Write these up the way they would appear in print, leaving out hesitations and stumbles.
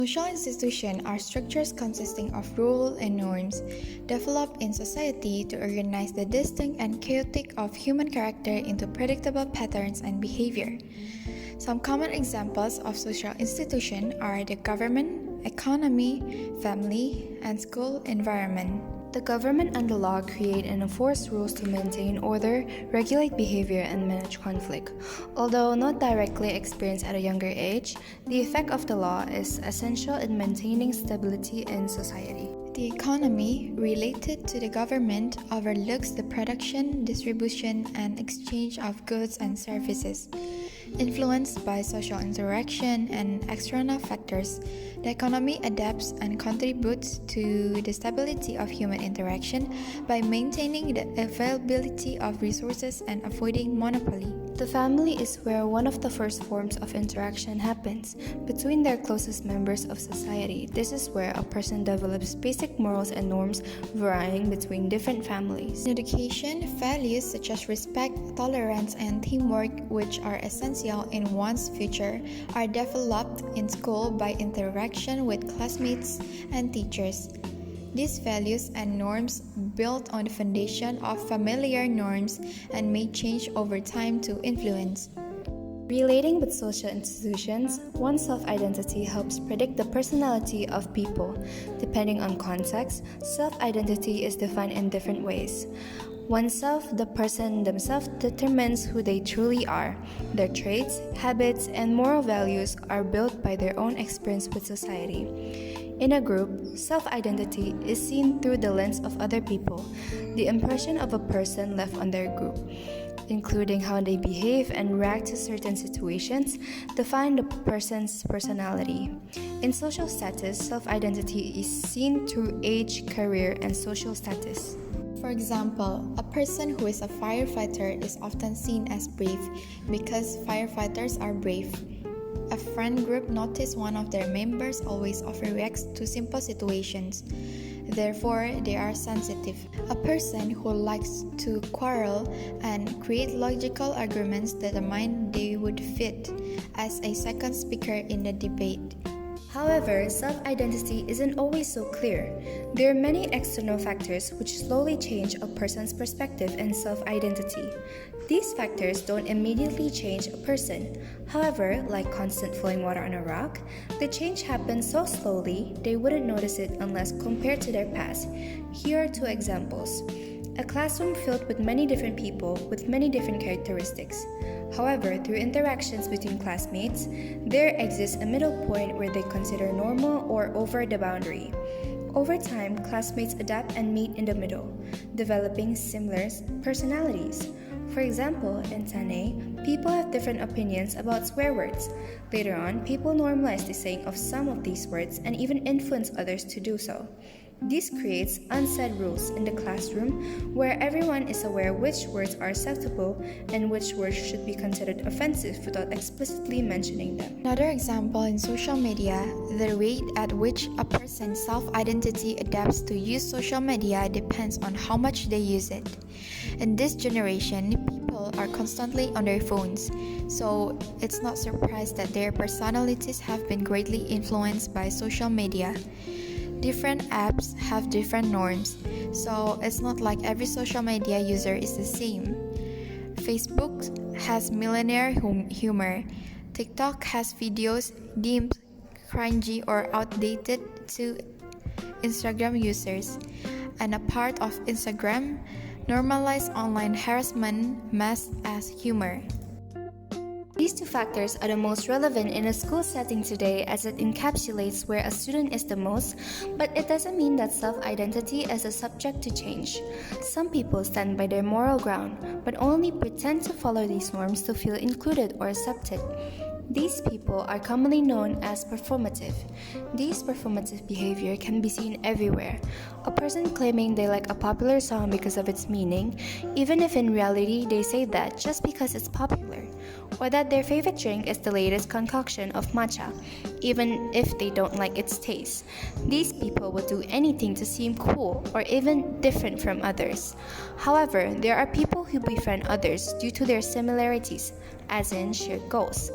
Social institutions are structures consisting of rules and norms developed in society to organize the distinct and chaotic of human character into predictable patterns and behavior. Some common examples of social institutions are the government, economy, family, and school environment. The government and the law create and enforce rules to maintain order, regulate behavior, and manage conflict. Although not directly experienced at a younger age, the effect of the law is essential in maintaining stability in society. The economy, related to the government, overlooks the production, distribution, and exchange of goods and services. Influenced by social interaction and external factors, the economy adapts and contributes to the stability of human interaction by maintaining the availability of resources and avoiding monopoly. The family is where one of the first forms of interaction happens between their closest members of society. This is where a person develops basic morals and norms varying between different families. In education, values such as respect, tolerance, and teamwork, which are essential in one's future, are developed in school by interaction with classmates and teachers. These values and norms build on the foundation of familiar norms and may change over time to influence. Relating with social institutions, one's self-identity helps predict the personality of people. Depending on context, self-identity is defined in different ways. Oneself, the person themselves, determines who they truly are. Their traits, habits, and moral values are built by their own experience with society. In a group, self-identity is seen through the lens of other people, the impression of a person left on their group, including how they behave and react to certain situations, define the person's personality. In social status, self-identity is seen through age, career, and social status. For example, a person who is a firefighter is often seen as brave because firefighters are brave. A friend group notices one of their members always overreacts to simple situations. Therefore, they are sensitive. A person who likes to quarrel and create logical arguments determine they would fit as a second speaker in the debate. However, self-identity isn't always so clear. There are many external factors which slowly change a person's perspective and self-identity. These factors don't immediately change a person. However, like constant flowing water on a rock, the change happens so slowly they wouldn't notice it unless compared to their past. Here are two examples. A classroom filled with many different people with many different characteristics. However, through interactions between classmates, there exists a middle point where they consider normal or over the boundary. Over time, classmates adapt and meet in the middle, developing similar personalities. For example, in Tane, people have different opinions about swear words. Later on, people normalize the saying of some of these words and even influence others to do so. This creates unsaid rules in the classroom where everyone is aware which words are acceptable and which words should be considered offensive without explicitly mentioning them. Another example in social media, the rate at which a person's self-identity adapts to use social media depends on how much they use it. In this generation, people are constantly on their phones, so it's not surprised that their personalities have been greatly influenced by social media. Different apps have different norms, so it's not like every social media user is the same. Facebook has millionaire humor. TikTok has videos deemed cringy or outdated to Instagram users. And a part of Instagram normalize online harassment masked as humor. These two factors are the most relevant in a school setting today as it encapsulates where a student is the most, but it doesn't mean that self-identity is a subject to change. Some people stand by their moral ground, but only pretend to follow these norms to feel included or accepted. These people are commonly known as performative. This performative behavior can be seen everywhere. A person claiming they like a popular song because of its meaning, even if in reality they say that just because it's popular, or that their favorite drink is the latest concoction of matcha, even if they don't like its taste. These people will do anything to seem cool or even different from others. However, there are people who befriend others due to their similarities, as in shared goals.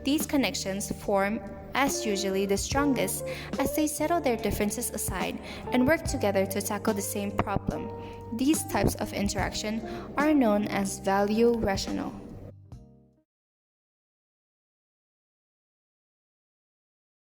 These connections form as usually the strongest, as they settle their differences aside and work together to tackle the same problem. These types of interaction are known as value rational.